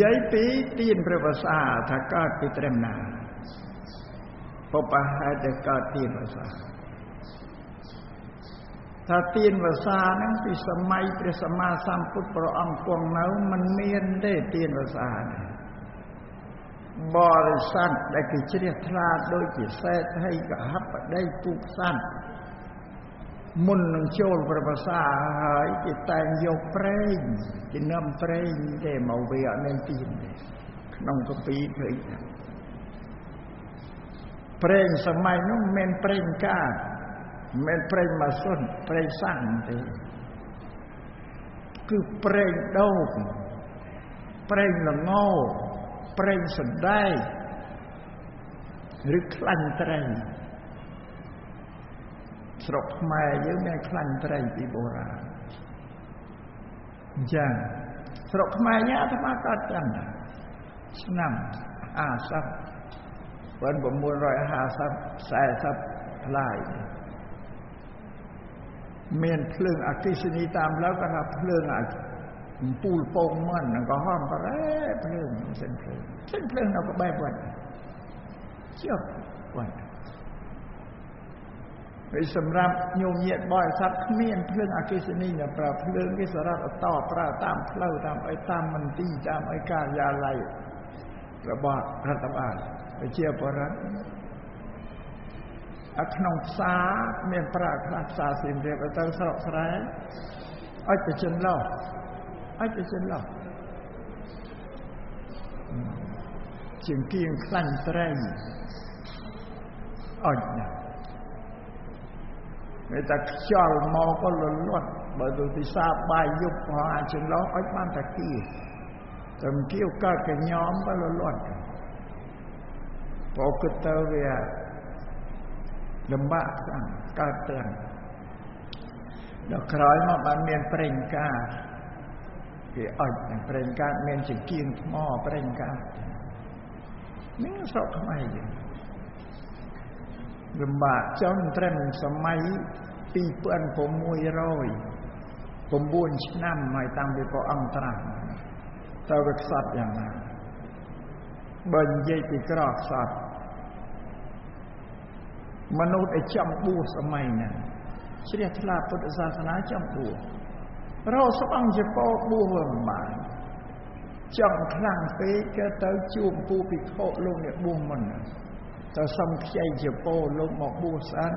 យាយពីទានព្រះវស្សាថាកើតពីត្រឹមណាបបហេតុតែកើតទានវស្សាថាទានវស្សាហ្នឹងពីសម័យព្រះសម្មាសម្ពុទ្ធព្រះអង្គគង់នៅមិនមានទេទានវស្សានេះបរិស័ទដែលគេជ្រះថ្លាដូចជាសេដ្ឋីកហបតីពុកស័ន្ទមុននឹងចូលព្រះវស្សាហើយគេតែងយកប្រេងគេនាំប្រេងទេមកវាអត់មានទានទេក្នុងកាពីឃើញប្រេងសម័យនោះមិនមែនប្រេងកាតមិនមែនប្រេងម៉ាស៊ុនប្រេងសាំងទេគឺប្រេងដូងប្រេងល្ងប្រេងសណ្តែកឬខ្លាញ់ត្រីស្រុកខ្មែរយើងមានខ្លាញ់ត្រីពីបុរាណអញ្ចឹងស្រុកខ្មែរយើងអាត្មាកើតចឹងឆ្នាំ50 1950 40ថ្លៃមានភ្លើងអគ្គិសនីតាមផ្លូវគាត់ថាភ្លើងអំពូលពងមិនក៏ហមក៏ភ្លើងសិនភ្លើងនៅក្បែរវត្តជប់វត្តហើយសម្រាប់ញោមញាតបរិស័ទគ្មានភ្លើងអគ្គិសនីណាប្រើភ្លើងគេសារ៉ាត់អតប្រើតាមផ្លូវតាមអីតាមមន្ទីរតាមអីការិយាល័យរបស់រដ្ឋបាលប្រជាពលរដ្ឋក្នុងផ្សារមានប្រាក់ខ្លះផ្សារសៀមរាបទៅស្រុកស្រែអុចទៅចិនឡោះជាងគៀងខ្លាញ់ត្រីអុចណាតែតែខ្យល់មកក៏លត់បើទៅពិសាបាយយប់ផងអាចចិនឡោះអុចបានតែគៀតែគៀវកើតកញ្ញោមក៏លត់ព្រោះគិតទៅវាលំបាកខ្លាំងកើតទាំងដល់ក្រោយមកបានមានប្រេងកាតគេអុចប្រេងកាតមានចង្គៀងថ្មប្រេងកាតនេះស្រុកខ្មែរយើងលំបាកចង់ត្រឹមសម័យ2609ឆ្នាំហើយតាំងពីព្រះអង្គត្រាស់តើវាខ្សត់យ៉ាងណាបើនិយាយពីក្រខ្សត់មនុស្សដែលចំបួសសម័យហ្នឹងជ្រះថ្លាពុទ្ធសាសនាចំបួសរកស្បង់ជាពោបួសមិនបានចង់ខ្លាំងពេកក៏ទៅជួបពូភិក្ខុលោកអ្នកបួសមុនទៅសុំខ្ចីជាពោលោកមកបួសស្អាន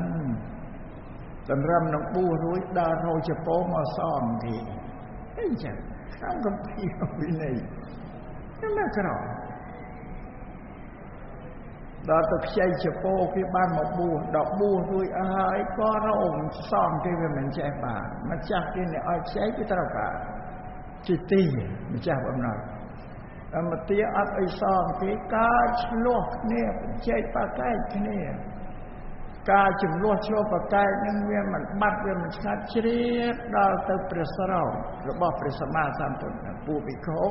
តម្រាំនឹងបួសរួចដល់រកជាពោមកសំគេអីចឹងក្នុងកម្ពីវិន័យមិនក្រដល់ទៅខ្ចីជាពោគេបានមកបួសដល់បួសរួចអស់ហើយក៏រងសំគេវាមិនចេះបានម្ចាស់គេអ្នកឲ្យខ្ចីគេត្រូវការជាទីម្ចាស់បំណុលអមទាអត់អីសំគេការឆ្លោះគ្នាជែកប៉ាកែកគ្នាការចំនួនឆ្លោះប៉ាកែកនឹងវាមិនបាត់វាមិនឆ្ងាត់ជ្រាបដល់ទៅព្រះស្រោរបស់ព្រះសម្មាសម្ពុទ្ធពូភិក្ខុ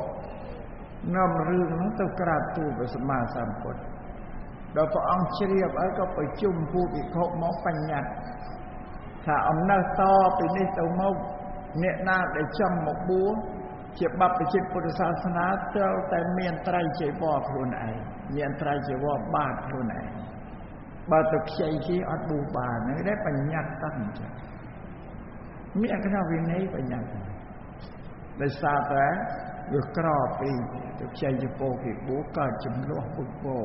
នាំរឿងនោះទៅក្រាបទូលព្រះសម្មាសម្ពុទ្ធដល់ព្រះអង្គជ្រាបហើយក៏ប្រជុំពូភិក្ខុមកបញ្ញត្តិថាអំណើតពីនេះទៅមកអ្នកណាដែលចង់មកបួសជាបព្វជិតពុទ្ធសាសនាត្រូវតែមានត្រៃចីវរខ្លួនឯងមានត្រៃចីវរបាតខ្លួនឯងបើទៅខ្ចីគេអត់បួសបានហ្នឹងដែរបញ្ញត្តិតាំងចឹងមានក្នុងវិន័យបញ្ញត្តិដោយសារតែវាក្រពីទៅខ្ចីជាពោគេបួសកើតចំនួនពុទ្ធពោ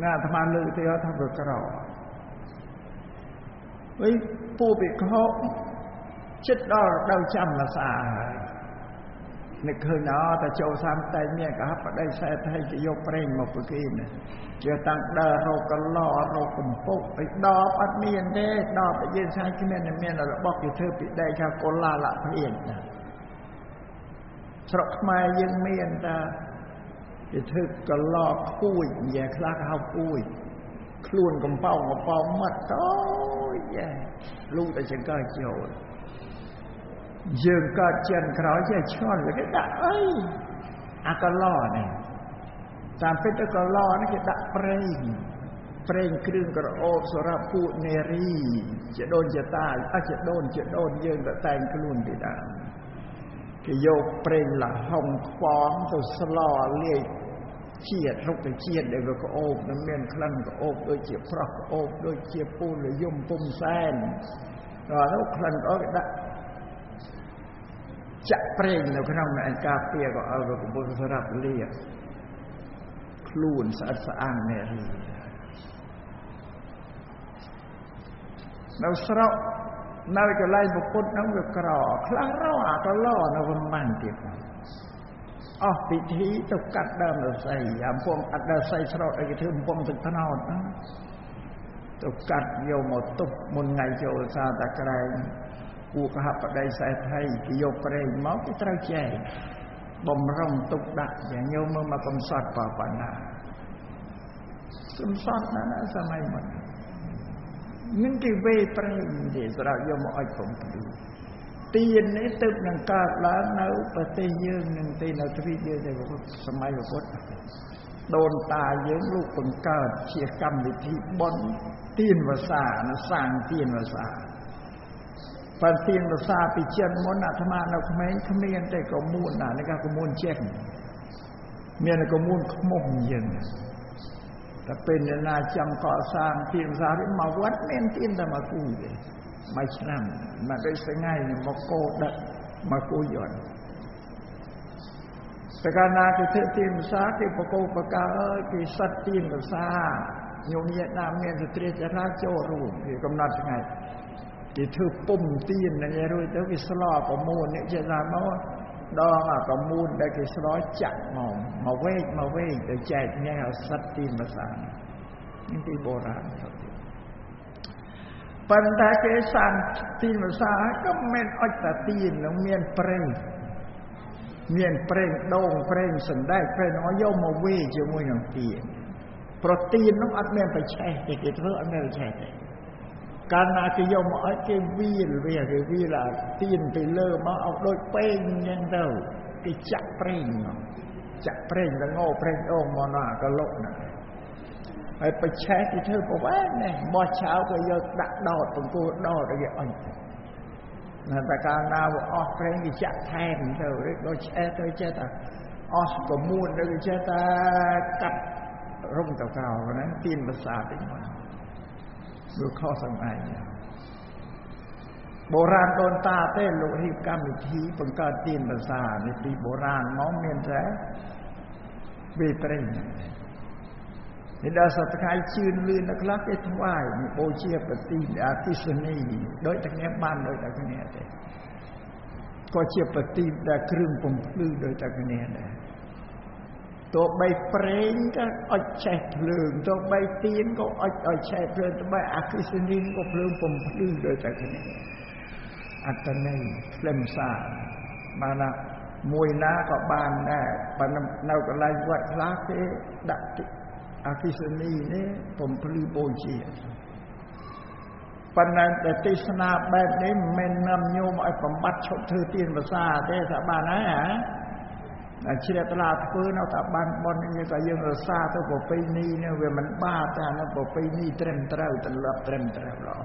ណាអាត្មាលើកទៅថាវាក្រវិញពូភិក្ខុចិត្តដល់ដល់ចាំភាសាហើយនឹកឃើញតែចូលសាមតែមានកហបតីសេដ្ឋីគេយកប្រេងមកពីគេណាជាតាំងដើររកកឡរកកំពុកឲ្យដបអត់មានទេដបតែយើងសាយគ្មានរបស់គេធ្វើពីដែកថាកុលាលភៀនណាស្រុកខ្មែរយើងមានតែគេធ្វើកឡខួយនិយាយខ្លះគេហៅខួយខ្លួនកំប៉ោងមាត់តូចយ៉ាលូតែចង្កេះចូលយើងកើតចិនក្រោយចេះឆ្ងល់គេដាក់អីអាកឡនេះតាមពិតទៅកឡនេះគេដាក់ប្រេងគ្រឿងក្រអូបសម្រាប់ពួកនារីជាដូនជាតាជាដូនយើងទៅតែងខ្លួនពីដើម គេយកប្រេងលហុងខ្វងទៅស្លលាយជាតិរុក្ខជាតិដែលវាក្អូបនឹងមានក្លិនក្អូបដូចជាប្រោះក្អូបដូចជាពូលយំពុំសែនដល់នោះក្លិនអត់គេដាក់ចាក់ប្រេងនៅក្នុងឯកាពៀក៏ឲ្យវាកំពុងសម្រាប់លាខ្លួនស្អិតស្អាងនារីនៅស្រុកនៅកន្លែងពុទ្ធហ្នឹងវាក្រខ្លះរអាក៏ឡនៅវំបានទៀតអស់ពិធីទៅកាត់ដើមរស្មីអាពងអត់ដើមស្អីស្រោតអីគេធ្វើពងទឹកថ្នោតហ្នឹងទៅកាត់យកមកទុកមុនថ្ងៃចូលសាតាក្រែងពួកកហបតីសេដ្ឋីគេយកប្រេងមកគេត្រូវចែកបំរុងទុកដាក់យ៉ាងញោមមើលមកកំសត់ប៉ុណ្ណាកំសត់ណាស់សម័យមុននឹងគេវេប្រេងទេសម្រាប់យកមកឲ្យបំភ្លឺទៀននេះទឹកនឹងកើតឡើងនៅប្រទេសយើងនឹងទីនៅទ្វីបយើងទេសម័យពុទ្ធដូនតាយើងលោកបង្កើតជាកម្មវិធីបុណ្យទៀនវស្សានៅសាងទៀនវស្សាបើទៀនវស្សាពីចិនមុនអាត្មានៅក្មេងគ្មានទេក៏មួនណានេះក៏មួនចេះមានក៏មួនខ្មុំយើងតែពេលណាចង់កសាងទៀនវស្សានេះមកវត្តមានទៀនតែមកគូទេមួយឆ្នាំមកដូចស្ងាយមកកោដាក់មកគូយន់តែកាលណាគេធ្វើទៀនវស្សាគេបកោបកាអើយគេសិតទៀនវស្សាញោមញាតណាមានស្ត្រីចរាចូលរួមគេកំណត់ថ្ងៃគេធ្វើពុំទៀនហ្នឹងរួចទៅគេស្លោប្រមូលនេះជាថាមកដងអាប្រមូលដែលគេស្លោចាក់មកវែកទៅចែកញ៉ាំឲ្យសិតទៀនវស្សានេះពីបុរាណប៉ុន្តែគេសាងទៀនវស្សាក៏មិនអុចតាទៀននឹងមានប្រេងដូងប្រេងសណ្ដែកប្រេងឲ្យយកមកវេជាមួយនឹងទៀនប្រទៀននោះអត់មានបច្ឆេះទេគេធ្វើអត់មានបច្ឆេះទេកាលណាគេយកមកឲ្យគេវាឡាទៀនទៅលើមកឲ្យដូចពេងអញ្ចឹងទៅគេចាក់ប្រេងមកចាក់ប្រេងល្ងប្រេងអូងមកណាក៏លុកណាហើយបច្ឆេះគេធ្វើប្រវែងនេះបោះឆៅក៏យកដាក់ដោតបង្គោលដោតឲ្យគេអុញណាតែកាលណាវាអស់ប្រេងគេចាក់ថែមទៅដូចឆេះទៅចេះតែអស់ប្រមួនទៅចេះតែកាត់រំទៅកោណាទៀនវស្សាតិចមកដូចខុសសម័យបុរាណដូនតាទេលោករៀបកម្មវិធីបង្កើតទៀនវស្សានេះពីបុរាណមកមានតែវេប្រេងនេះដល់សប្តាហ៍ជឿនលឿនដល់ខ្លះគេថ្វាយបូជាប្រទីបអគិសនីដោយតែគ្នាបានដោយតែគ្នាទេក៏ជាប្រទីបដែលគ្រឿងពំភ្លឺដោយតែគ្នាដែរទោះបីប្រេងក៏អុចឆេះភ្លើងទោះបីទៀនក៏អុចឲ្យឆេះភ្លើងទោះបីអគិសនីក៏ភ្លើងពំភ្លឺដោយតែគ្នាអត្តន័យខ្លឹមសារបានណាមួយណាក៏បានដែរប៉ុន្តែនៅកន្លែងវត្តខ្លះគេដាក់អគិសនីនេះពំភ្លឺបូជាប៉ុន្តែទេសនាបែបនេះមិនមែននាំញោមឲ្យបំបត្តិឈប់ធ្វើទៀនវស្សាទេថាបានហើយហ៎ជ្រះថ្លាធ្វើនៅតែបានបននេះក៏យើងរសាទៅប្រពៃណីនេះវាមិនបាបតែនៅប្រពៃណីត្រឹមត្រូវទម្លាប់ត្រឹមត្រូវល្អ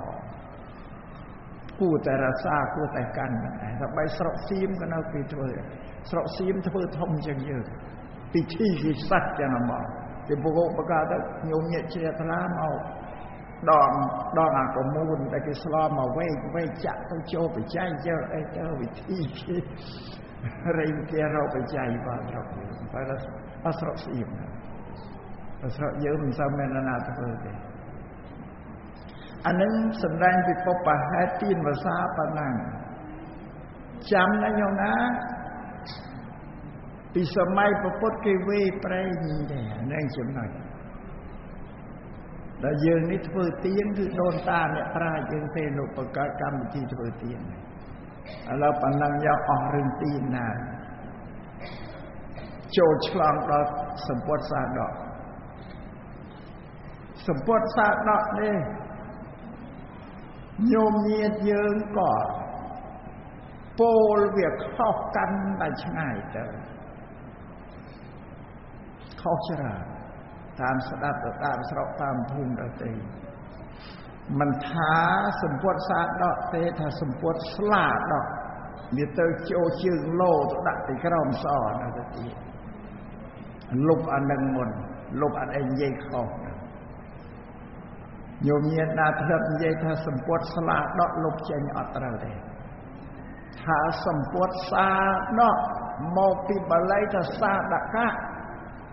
គួរតែរសាគួរតែកាន់តែបីស្រុកសៀមក៏នៅគេធ្វើស្រុកសៀមធ្វើធំជាងយើងពិធីគេស័ក្តិយ៉ាងមកគេបកបកាទៅញោមញាក់ជ្រះថ្លាមកដងអាកមូនដែលគេស្លមកវែកចាក់ទៅចូលបច្ច័យចូលអីទៅវិធីគេរៃគេរកបច្ច័យបាទស្រុកតែអស្រុកស្អៀមស្រុកយើងមិនសូវមានណាធ្វើទេអានឹងសម្ដែងពីពុបហេតុទៀនវស្សាប៉ុណ្ណឹងចាំណាញោមណាពីសម័យពុទ្ធគេវេប្រេងទេនឹងចំណុចដែលយើងនេះធ្វើទៀនគឺដូនតាអ្នកប្រាជ្ញយើងទេលោកបង្កើតកម្មវិធីធ្វើទៀនឥឡូវប៉ុណ្ណឹងយកអស់រឿងទៀនណាចូលឆ្លងដល់សម្ពុទ្ធសាដកសម្ពុទ្ធសាដកនេះញោមញាតយើងក៏ពោលវាខុសកាន់តែឆ្ងាយទៅខុសច្រើនតាមស្ដាប់ទៅតាមស្រុកតាមភូមិទៅទេមិនថាសម្ពុទ្ធសាដកទេថាសម្ពុទ្ធស្លាដក វាទៅចូលជើងលោទៅដាក់ទីក្រោមសនៅទៅទៀតលុបអានឹងមុនលុបអត់អីនិយាយខុសញោមញាតណាធ្លាប់និយាយថាសម្ពុតស្លាដកលុបចេញអត់ត្រូវទេថាសម្ពុតសាដកមកពីបាលីថាសាដកៈ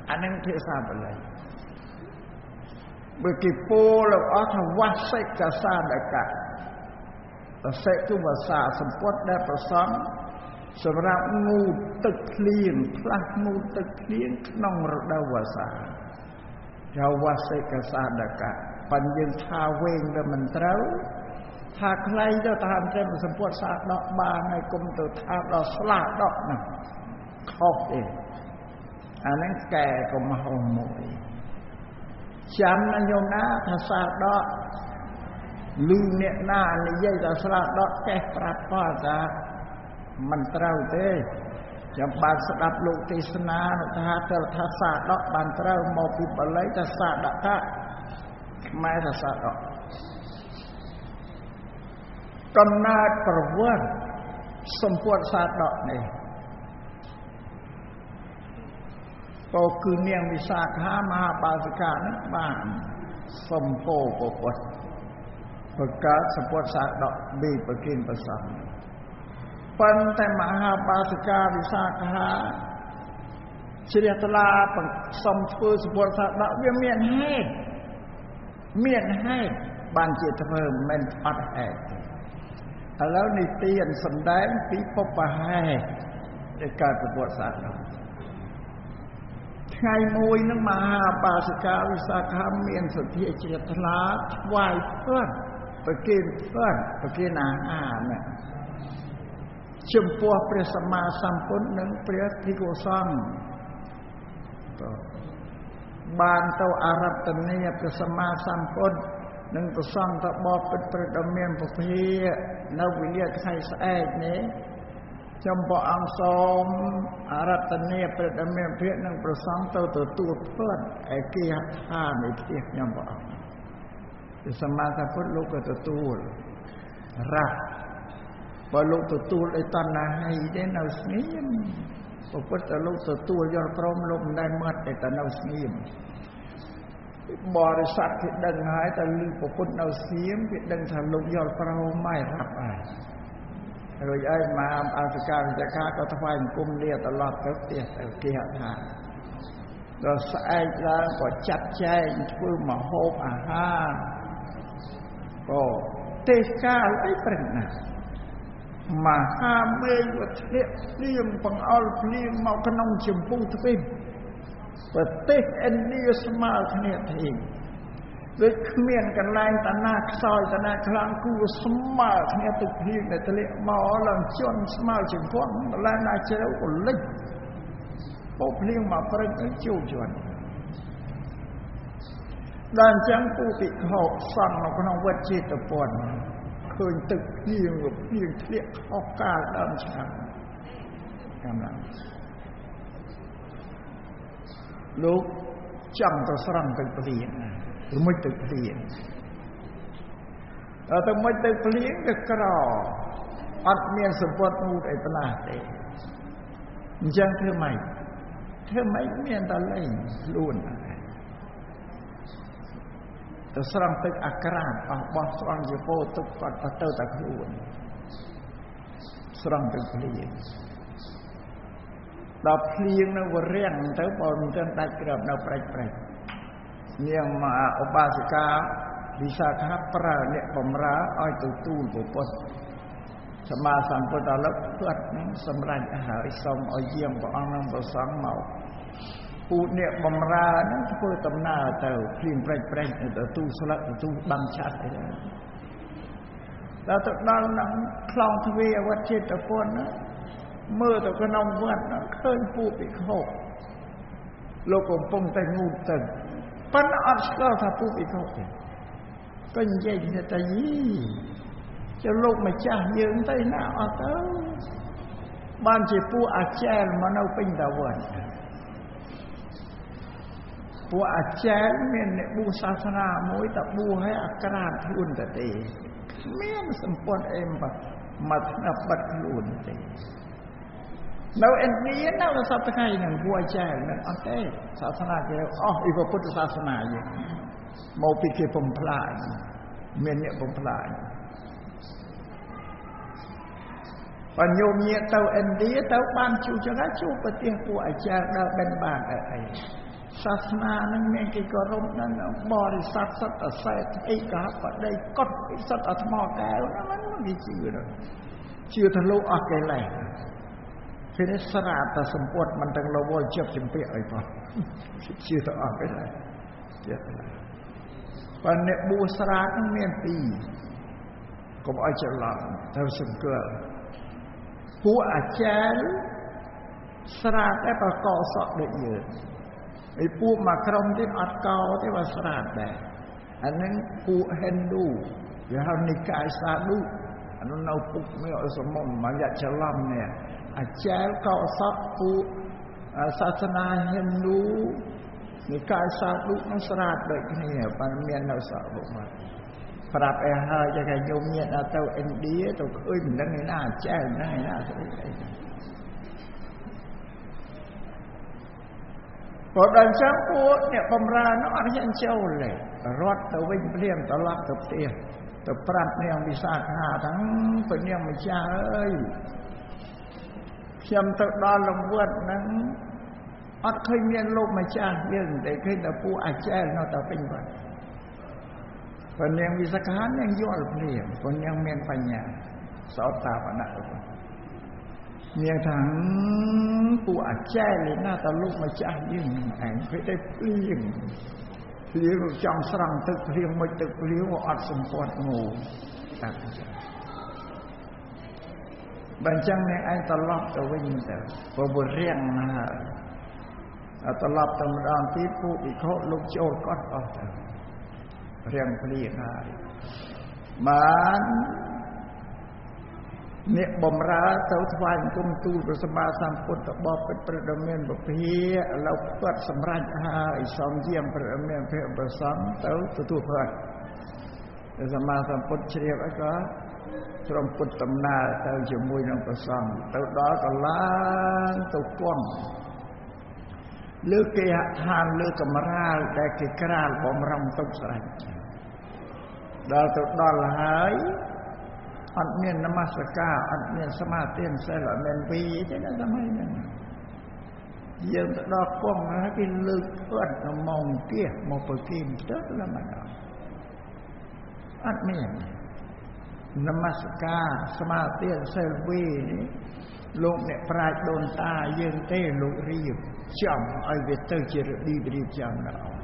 អានឹងភាសាបាលីបើគេពោលអស់ថាវសិកសាដកៈតសេទុវសាសម្ពុតដែលប្រសំសម្រាប់ងូតទឹកភ្លៀងផ្លាស់ងូតទឹកភ្លៀងក្នុងរដូវវស្សាជាវសិកសាដកៈប៉ុន្តែយើងថាវែងវាមិនត្រូវថាខ្លីទៅតាមតែសម្ពុតសាដកបានហើយកុំទៅថាដល់ស្លាដកហ្នឹងខុសទេអាហ្នឹងកែកំហុសមួយចាំណាញោមណាថាសាដកលឺអ្នកណានិយាយថាស្លាដកកេះប្រាប់ក៏ថាមិនត្រូវទេចាំបានស្ដាប់លោកទេសនាថាទៅថាសាដកបានត្រូវមកពីបាលីថាសាដកៈខ្មែរថាសាដកកំណើតប្រវត្តិសម្ពុតសាដកនេះក៏គឺនាងវិសាខាមហាបាសិកានឹងបានសម្ពោធពុទ្ធបង្កើតសម្ពុតសាដកពីប្រគិនប្រសងប៉ុន្តែមហាបាសិកាវិសាខាជ្រះថ្លាសំធ្វើសម្ពុតសាដកវាមានហេតុបានជាធ្វើមិនអត់ហេតុឥឡូវនេះទានសំដែងពីពុបហេតុដែលកើតសម្ពុតសាដកថ្ងៃមួយនឹងមហាបាសិកាវិសាខាមានសទ្ធាជ្រះថ្លាថ្វាយផ្ទាត់ប្រគិនអាហារណាចំពោះព្រះសម្មាសម្ពុទ្ធនិងព្រះភិក្ខុសង្ឃបានទៅអារាធនាព្រះសម្មាសម្ពុទ្ធនិងព្រះសង្ឃទៅបបិទ្ធព្រះដ៏មានពភានៅវេលាថ្ងៃស្អែកនេះចំពោះអង្គសូមអារាធនាព្រះដ៏មានពភានិងព្រះសង្ឃទៅទទួលផ្ទាត់ឯគេហដ្ឋាននៃផ្ទះខ្ញុំព្រះអង្គព្រះសម្មាសម្ពុទ្ធលោកក៏ទទួលរ៉ាបើលោកទទួលឲ្យតណ្ហាហើយទេនៅស្ងៀមព្រះពុទ្ធលោកទទួលយល់ព្រមលោកមិនដែលមាត់តែនៅស្ងៀមបរិស័ទគេដឹងហើយតែលឺព្រះពុទ្ធនៅស្ងៀមគេដឹងថាលោកយល់ព្រមហើយរាប់ហើយរួចហើយមហាអសិកាវិសាខាក៏ថ្វាយអង្គមលាត្រឡប់ទៅផ្ទះទៅគេហដ្ឋានដល់ស្អែកឡើងក៏ចាត់ចែងធ្វើម្ហូបអាហារក៏ទេសកាលអីព្រឹកណាស់មហាមេឃវាធ្លាក់ភ្លៀងបង្អុរភ្លៀងមកក្នុងចម្ពោះទ្វីបប្រទេសឥណ្ឌាស្មើគ្នាទេដូចគ្មានកន្លែងតាណាខ្សោយតាណាខ្លាំងគួរស្មើគ្នាទឹកភ្លៀងដែលធ្លាក់មកឡើងជន់ស្មើជាងគាត់កន្លែងណាជ្រៅក៏លិចពុះភ្លៀងមកព្រឹកទៅជោគជន់ដល់អញ្ចឹងពូភិក្ខុសង្ឃនៅក្នុងវត្តចេតពុនឃើញទឹកភ្លៀងធ្លាក់ខុសកាលដើមឆ្នាំកំឡុងលោកចង់ទៅស្រង់ទឹកភ្លៀងឬមួយទឹកភ្លៀងដល់ទៅមួយទឹកភ្លៀងទៅក្រអត់មានសម្ពុតងូតអីផ្លាស់ទេអញ្ចឹងធ្វើម៉េចមានតែលេងខ្លួនទៅស្រង់ទឹកអាក្រាតអស់បោះស្រង់ជាពោទឹកគាត់ទៅតែខ្លួនស្រង់ទឹកភ្លៀងដល់ភ្លៀងនឹងវារាំងទៅបើមិនទាន់ដាច់ក្របនៅប្រាច់នាងឧបាសិកាវិសាខាប្រើអ្នកបំរើឲ្យទៅទូលព្រះពុទ្ធសម្មាសម្ពុទ្ធដល់គាត់នឹងសម្រេចហើយសូមឲ្យយាមព្រះអង្គនឹងប្រសងមកពូអ្នកបំរើនឹងធ្វើដំណើរទៅភ្លៀងប្រាច់ទៅទូស្លឹកទៅបាំងឆាត់ទៅដល់ទៅដល់នឹងខ្លងទ្វារវត្តចេតពុនមើលទៅក្នុងវត្តឃើញពូភិក្ខុលោកកំពុងតែងូតទឹកប៉ុន្តែអត់ស្គាល់ថាពូភិក្ខុទេក៏និយាយថាយីចុះលោកម្ចាស់យើងទៅណាអត់ទៅបានជាពួកអាចារ្យមកនៅពេញតាវត្តពួកអាចារ្យមានអ្នកបួសសាសនាមួយតែបួសឲ្យអាក្រាតខ្លួនទៅទេគ្មានសម្ពត់អី មកថ្នាក់បាត់ខ្លួនទេនៅឥណ្ឌានៅសប្តាហ៍ថ្ងៃនឹងគួរចែកនឹងអត់ទេសាសនាគេអស់ពីពុទ្ធសាសនាយើងមកពីគេបំផ្លាញមានអ្នកបំផ្លាញបើញោមញាតទៅឥណ្ឌាទៅបានជួបចឹងជួបប្រទេសពួកអាចារ្យដើរបិណ្ឌបាតអីសាសនានឹងមានគេគោរពនឹងបរិស័ទសុទ្ធតែសេដ្ឋីកហបតីកត់សុទ្ធតែថ្មកែវហ្នឹងគេជឿដល់ជឿទៅលោកអស់កិលេសគេនេះស្រាតតែសម្ពុតមិនទាំងលវល់ជាប់ជំពាក់អីផងជឿទៅអស់កិលេសទៀតប៉ុន្តែអ្នកបួសស្រាតនឹងមានពីរកុំឲ្យច្រឡំទៅសង្កលពួកអាចារ្យស្រាតតែប្រកបសក់ដូចយើងឯពួកមកក្រុមទៀតអត់កោទេបើស្រាតដែរអានឹងពួកហិណ្ឌូវាហៅនិកាយសាឌុអានោះនៅពុកនេះឲ្យសមមមកយ៉ាច្រឡំនេះអាចារ្យកោសក់ពួកសាសនាហិណ្ឌូនិកាយសាឌុនឹងស្រាតដូចគ្នាប៉ុន្តែមាននៅសក់បុកមកប្រាប់ឲ្យហើយគេញោមញាតទៅឥណ្ឌាទៅឃើញមិនដឹងឯណាអាចារ្យហ្នឹងឯណាស្អីព្រោះដល់ចឹងពួកអ្នកបំរើនោះអត់ហ៊ានចូលទេរត់ទៅវិញភ្លាមត្រឡប់ទៅផ្ទះទៅប្រាប់នាងវិសាខាទាំងព្រះនាងម្ចាស់អើយខ្ញុំទៅដល់លង្វត្តហ្នឹងអត់ឃើញមានលោកម្ចាស់យើងតែឃើញតែពួកអាចារ្យនៅតែពេញវត្តព្រះនាងវិសាខានាងយល់ភ្លាមព្រោះនាងមានបញ្ញាសោតាបណៈនាងថាពួកអាចារ្យលេណាតលោកម្ចាស់យើងឯងពេលតែភ្លៀងចង់ស្រង់ទឹកភ្លៀងមិនទឹកភ្លៀងអត់សម្ពាត់ងូតាបើអញ្ចឹងអ្នកឯងត្រឡប់ទៅវិញទៅព្រោះវារៀងណាស់ត្រឡប់ទៅម្ដងទៀតពួកវិខលោកចូលកត់អស់ទៅរៀងភ្លៀងហើយបានអ្នកបំរើទៅថ្វាយបង្គំទូលព្រះសម្មាសម្ពុទ្ធបបិទ្ធព្រះដ៏មានពភាឥឡូវផ្ទាត់សម្រេចហើយសំយាមព្រះមានព្រះប្រសង្ឃទៅទទួលផ្ទាត់ព្រះសម្មាសម្ពុទ្ធជ្រាបអីក៏ក្រុមពុទ្ធដំណើរទៅជាមួយនឹងព្រះសង្ឃទៅដល់កន្លែងទៅគង់លើគេហដ្ឋានលើកំរាលដែលគេក្រាលបំរុងទុកស្រេចដល់ទៅដល់ហើយអត់មាននមស្ការអត់មានសមាធិសិលអត់មានវិទេណាសម័យហ្នឹងយើងទៅដល់គង់ហើយគេលើកអត់ម៉ោងទៀតមកប្រគិមទៅឡើងមកអត់មាននមស្ការសមាធិសិលវិនេះលោកអ្នកប្រាជ្ញដូនតាយើងទេលោករៀបចំឲ្យវាទៅជារបៀបរៀបចំដល់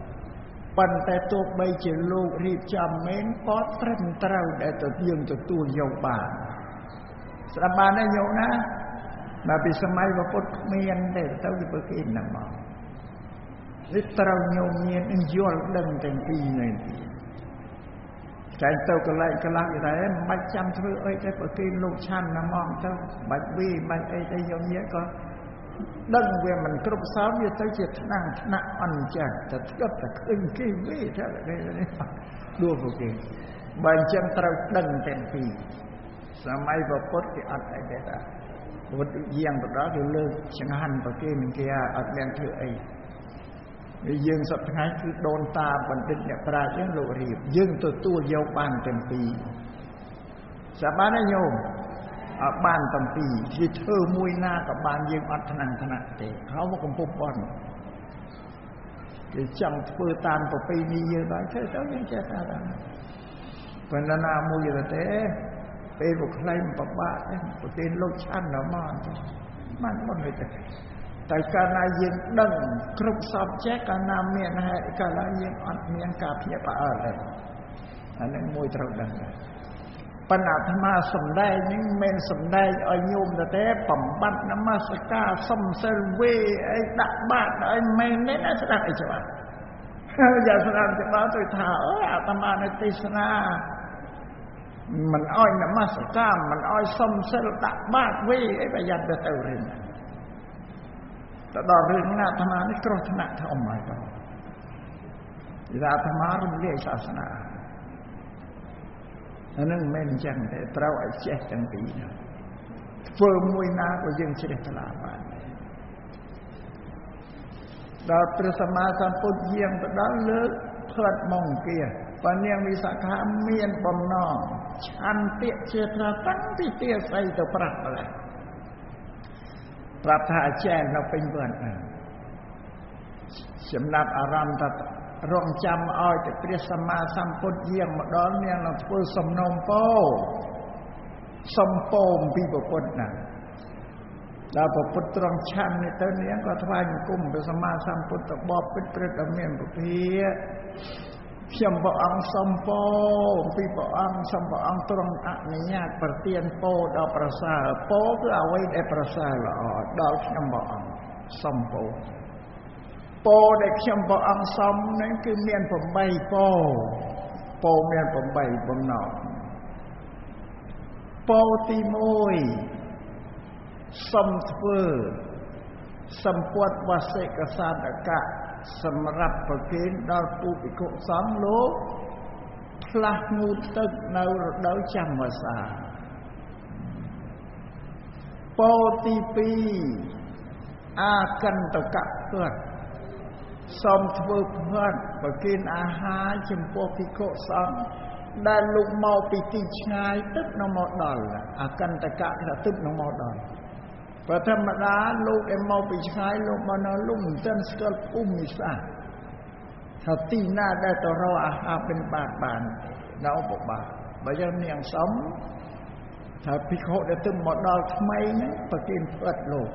ប៉ុន្តែទោះបីជាលោករៀបចំមែនក៏ត្រឹមត្រូវដែលទៅយើងទទួលយកបានស្ដាប់បានទេញោមណាដល់ពីសម័យពុទ្ធគ្មានទេទៅពីព្រឹកគេណាមកនេះត្រូវញោមមានយល់ដឹងទាំងពីរនេះតែទៅកន្លែងខ្លះគេថាមិនបាច់ចាំធ្វើអីទេព្រោះគេលោកឆាន់ណាមកទៅបាច់វីបាច់អីទៅញោមញាក៏ដឹងវាមិនគ្រប់សោវាទៅជាថ្នាក់អន់ចាស់តែស្គប់តែឃើញគេវាថាគេនេះដួលពួកគេបើអញ្ចឹងត្រូវដឹងទាំងពីរសម័យពុទ្ធគេអត់អីទេតាពុទ្ធយាងទៅដល់គេលើកចង្ហាន់ពួកគេមិនគេអត់មានធ្វើអីយើងសប្តាហ៍គឺដូនតាបណ្ឌិតអ្នកប្រាជ្ញលោករៀបយើងទទួលយកបានទាំងពីរសាបានទេញោមអត់បានទាំងពីរគេធ្វើមួយណាក៏បានយើងអត់ថ្នាក់ទេเขาមកកំពុះបន់គេចង់ធ្វើតាមប្រពៃណីយើងបានធ្វើទៅយើងចេះថាប៉ុន្តែណាមួយទេពេលមកខ្លែងបបាក់ប្រទេសលោកឆាន់ដល់មកបានមិនទេតែកាលណាយើងដឹងគ្រប់សពចេះកាលណាមានហេតុកាលណាយើងអត់មានការភ្ញាក់ផ្អើលទេអានេះមួយត្រូវដឹងបណ្ណាអាត្មាសំដែងនេះមិនសំដែងឲ្យញោមទេបំបត្តិនមស្ការសំសិលវេអីដាក់បាតឲ្យមិនទេណាស្ដាប់អីច្បាស់យ៉ាស្ដាប់ច្បាស់ទៅថាអូអាត្មានៅទេសនាមិនអោយនមស្ការមិនអោយសំសិលដាក់បាតវេអីប្រយ័ត្នទៅរឿងទៅដល់រឿងណាអាត្មានេះគ្រោះថ្នាក់ធំហើយបងនិយាយអាត្មារំលាយសាសនា អានឹងមិនអញ្ចឹងទេត្រូវឲ្យចេះទាំងពីរនោះធ្វើមួយណាក៏យើងជ្រះថ្លាបានដល់ព្រះសម្មាសម្ពុទ្ធយាងទៅដល់លើកផ្លិតមង្គគាបើនាងវិសាខាមានបំណងឆន្ទៈជាថាតាំងពីទាស័យទៅប្រាប់ម្ល៉េះប្រាប់ថាអាចារ្យនៅពេញវត្តចំណាប់អារម្មណ៍ថារងចាំឲ្យតែព្រះសម្មាសម្ពុទ្ធយាងមកដល់នាងនឹងធ្វើសំណូមពរសំពោមពីព្រះពុទ្ធណាដល់ព្រះពុទ្ធទ្រង់ឆាន់នេះទៅនាងក៏ថ្វាយបង្គំព្រះសម្មាសម្ពុទ្ធបបពិតព្រឹត្តដ៏មានពភាខ្ញុំព្រះអង្គសំពោពីព្រះអង្គសំព្រះអង្គទ្រង់អនុញ្ញាតប្រទានពោដល់ប្រសើរពោគឺអ្វីដែលប្រសើរល្អដល់ខ្ញុំព្រះអង្គសំពោដែលខ្ញុំព្រះអង្គសំនឹងគឺមាន8ពោមាន8បំណងពោទី1សំធ្វើសម្ពុតវសិកសាតកៈសម្រាប់ប្រគេនដល់ពុទ្ធភិក្ខុសង្ឃលោកផ្លាស់ងូតទឹកនៅរដូវចាំវស្សាពោទី2អាកន្តកៈផ្ទាត់សូមធ្វើផ្ទាត់ប្រគេនអាហារចំពោះភិក្ខុសង្ឃដែលលោកមកពីទីឆ្ងាយទឹកនឹងមកដល់អាកន្តកៈថាទឹកនឹងមកដល់ព្រោះធម្មតាលោកដែលមកពីឆ្ងាយលោកមកនៅលំមិនទាន់ស្គាល់ភូមិសាស្ត្រថាទីណាដែលទៅរកអាហារបិណ្ឌបាតបាននៅពិបាកបើយើងនាងសំថាភិក្ខុដែលទៅមកដល់ថ្មីហ្នឹងប្រគេនផ្ទាត់លោក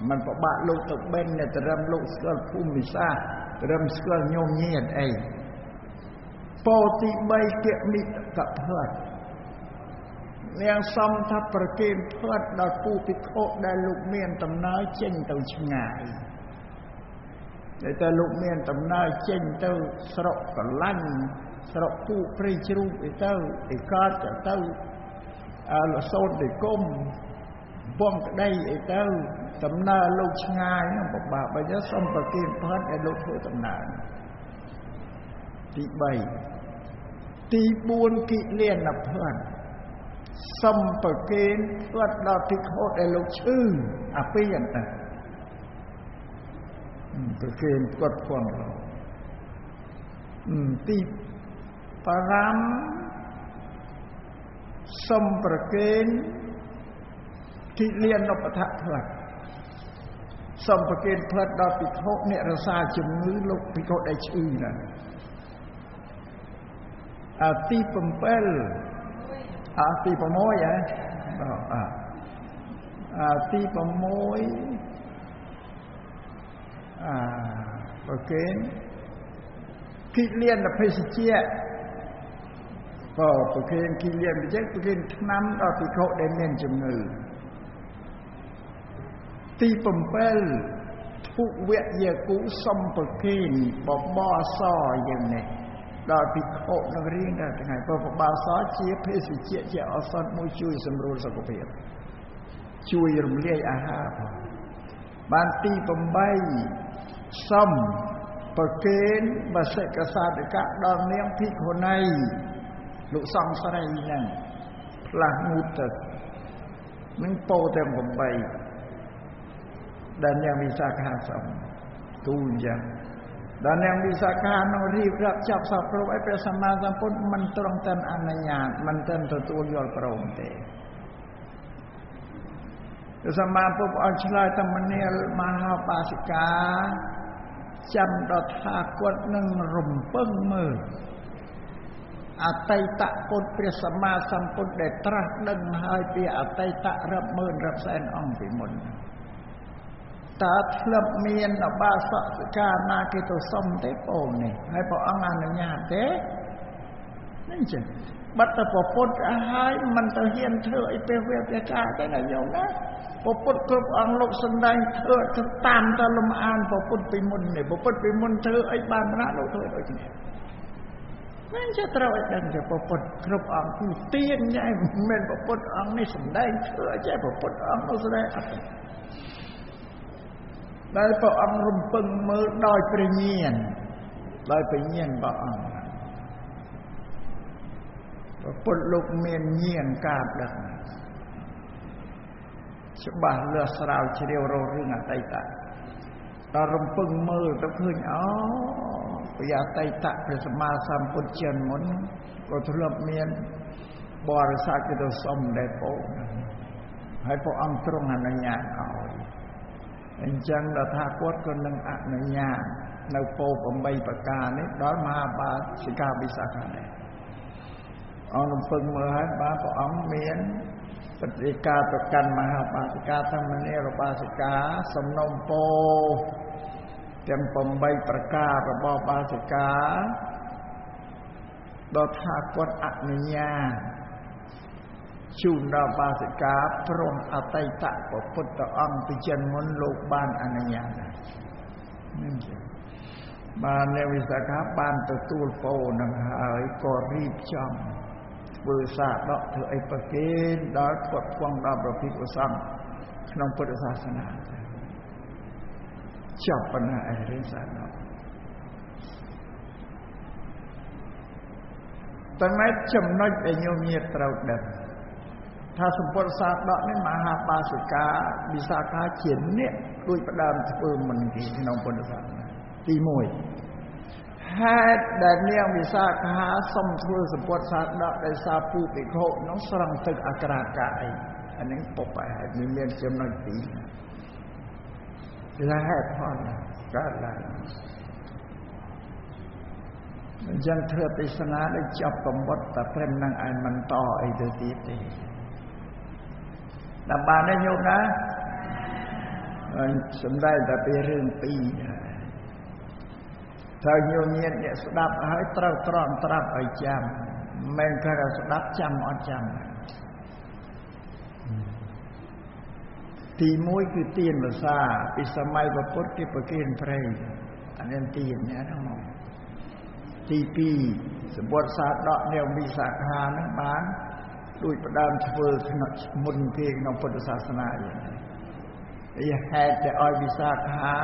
มันពិបាកលោកទៅបិណ្ឌតែត្រឹមលោកស្គាល់ភូមិសាស្ត្រត្រឹមស្គាល់ញោមញាតអីពោទី3គមិតកផ្ទាត់នាងសំថាប្រគេនផ្ទាត់ដល់ពូភិក្ខុដែលលោកមានដំណើរចេញទៅឆ្ងាយតែលោកមានដំណើរចេញទៅស្រុកកលាញ់ស្រុកពូព្រៃជ្រូកអីទៅឯកើតទៅលសោតនិគមបងក្តីអីទៅដំណើរលោកឆ្ងាយហ្នឹងពិបាកបើយើងសុំប្រគេនផ្ទាត់ឲ្យលោកធ្វើដំណើរទី3ទី4គិលានផ្ទាត់សំប្រគេនផ្ទាត់ដល់ភិក្ខុដែលលោកឈឺអាពីអន្តប្រគេនផ្ទាត់ផងទី5សំប្រគេនគិលានុបដ្ឋៈផ្ទាត់សំប្រគេនផ្ទាត់ដល់ភិក្ខុអ្នករសាជំងឺលោកភិក្ខុដែលឈឺណាទី7ទី6ទី6ប្រគេនគិលានភេសជ្ជៈប្រគេនគិលានភេសជ្ជៈប្រគេនថ្នាំដល់ភិក្ខុដែលមានជំងឺទី7ធុវយគុសំប្រគេនបបរសយើងនេះដល់ភិក្ខុនឹងរៀងដល់ថ្ងៃព្រោះបបរសជាភេសជ្ជៈជាឱសថមួយជួយសម្រួលសុខភាពជួយរំលាយអាហារផងបានទី8សំប្រគេនបសិកសាធកៈដល់នាងភិក្ខុនីលោកសង្ឃស្រីហ្នឹងផ្លាស់ងូតទឹកនឹងពោទាំង8ដែលនាងវិសាខាសំទូលយ៉ាងដល់នាងវិសាខានឹងរៀបរាប់ចាប់សពគ្រប់ឲ្យព្រះសម្មាសម្ពុទ្ធមិនត្រង់តែអនុញ្ញាតមិនតែទទួលយល់ព្រមទេព្រះសម្មាសម្ពុទ្ធអញ្ឆ្លើយតាមនាលមហាបាសិកាចាំដល់ថាគាត់នឹងរំពឹងមើលអតីតពុទ្ធព្រះសម្មាសម្ពុទ្ធដែលត្រាស់ដឹងហើយពីអតីតរាប់ម៉ឺនរាប់សែនអង្គពីមុនតើធ្លាប់មានអបាសកសិកាណាគេទៅសុំទេបងនេះហើយព្រះអង្គអនុញ្ញាតទេហ្នឹងចឹងបាត់តែព្រះពុទ្ធហើយមិនទៅហ៊ានធ្វើអីពេលវេលាការទេណាញោមណាព្រះពុទ្ធគ្រប់អង្គលោកសំដែងធ្វើតាមតែលំអានព្រះពុទ្ធពីមុននេះព្រះពុទ្ធពីមុនធ្វើអីបានណាលោកធ្វើដូចនេះមិនចេះត្រូវឲ្យដឹងថាព្រះពុទ្ធគ្រប់អង្គគឺទៀនញ៉ៃមិនមែនព្រះពុទ្ធអង្គនេះសំដែងធ្វើអីចេះព្រះពុទ្ធអង្គនោះសំដែងអត់ដែលព្រះអង្គរំពឹងមើលដោយព្រះញាណព្រះអង្គ ពុទ្ធលោកមានញាណការដឹងច្បាស់លាស់ស្រាវជ្រាវរករឿងអតីតដល់រំពឹងមើលទៅឃើញពីអតីតព្រះសម្មាសម្ពុទ្ធជាមុនក៏ធ្លាប់មានបរិស័ទគេទៅសុំដែរពោហើយព្រះអង្គទ្រង់អនុញ្ញាតឲ្យអញ្ចឹងដល់ថាគាត់ក៏នឹងអនុញ្ញាតនៅពោ8ប្រការនេះដល់មហាបាសិកាវិសាខាដែរអង្គរំពឹងមើលហើយបាទព្រះអង្គមានបតិកាប្រកាន់មហាបាសិកាធម្មនារបាសិកាសំណុំពោទាំង8ប្រការរបស់បាសិកាដល់ថាគាត់អនុញ្ញាតជូនដល់បាសិកាព្រមអតីតពុទ្ធអង្គពីចិនមុនលោកបានអនុញ្ញាតហ្នឹងចឹងបានអ្នកវិសាខាបានទទួលពោនឹងហើយក៏រៀបចំធ្វើសាដកធ្វើអីប្រគេនដល់គាត់គង់ដល់ព្រះភិក្ខុសង្ឃក្នុងពុទ្ធសាសនាចប់ប៉ុណ្ណាឯរឿងសាដកទាំងនេះចំណុចដែលញោមញាតត្រូវដឹងថាសម្ពុទ្ធសាសដកនេះមហាបាសិកាវិសាខាជាអ្នកដូចផ្ដើមធ្វើមិនគេក្នុងពុទ្ធសាសនាទី1ហេតុដែលនាងវិសាខាសុំធ្វើសម្ពុទ្ធសាសដកដោយសារពូភិក្ខុនោះស្រង់ទឹកអក្រាកាអីអានេះពុបហេតុមានចំណុច2គឺហេតុផលកើតឡើងអញ្ចឹងធ្វើទេសនាដូចចាប់កំបុតតែព្រមនឹងឯមិនតអីទៅទៀតទេដល់បានទេញោមណាសំដែងតែពីរឿង2ត្រូវញោមញាតអ្នកស្ដាប់ហើយត្រូវត្រង់ត្រាប់ឲ្យចាំមិនមែនគាត់ស្ដាប់ចាំអត់ចាំទី1គឺទានភាសាពីសម័យពុទ្ធគេប្រគេនព្រៃអានេះទានណាហ្នឹងទី2សម្ពុទ្ធសាសដកនាងវិសាខាហ្នឹងបានដូចផ្ដើមធ្វើក្នុងមុនគេក្នុងពុទ្ធសាសនាយ៉ាងនេះឯហេតុដែលឲ្យវិសាខា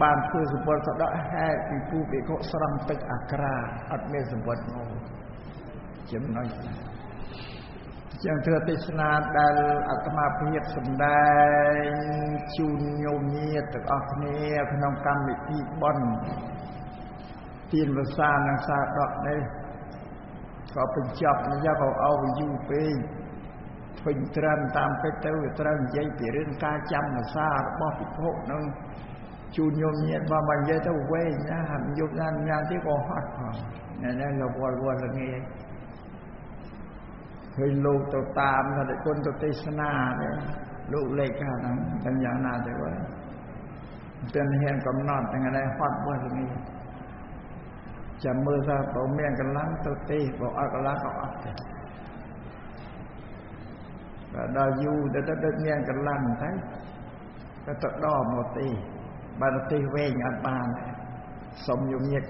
បានធ្វើសម្ពុទ្ធសាសដកហេតុពីពូភិក្ខុស្រង់ទឹកអក្រាអត់មានសម្ពុទ្ធមកចំណុចចឹងធ្វើទេសនាដែលអាត្មាភាពសម្ដែងជូនញោមញាតិទាំងអស់គ្នាក្នុងកម្មវិធីបុណ្យទានភាសានិងសាដកនេះក៏បញ្ចប់នេះក៏អោយូរពេកឃើញត្រាំតាមពេកទៅវាត្រូវនិយាយពីរឿងការចាំភាសារបស់ភិក្ខុនឹងជូនញោមញាតិមកនិយាយទៅវែងណាហើយយប់ណាស់ទៀតក៏ហត់ផងណែលោកវល់ល្ងាចឃើញលោកទៅតាមតែគុណទៅទេសនានេះលោកលេខខាងហ្នឹងទាំងយ៉ាងណាទៅវិញតែហ៊ានកំណត់ទាំងឯងហត់វល់ល្ងាចចាំមើលថាបើមានកម្លាំងទៅទេបើអត់កម្លាំងក៏អត់ទេដល់យូរទៅមានកម្លាំងទៅដល់មកទេបើទៅទេវែងអត់បានសុំញោមញាតិ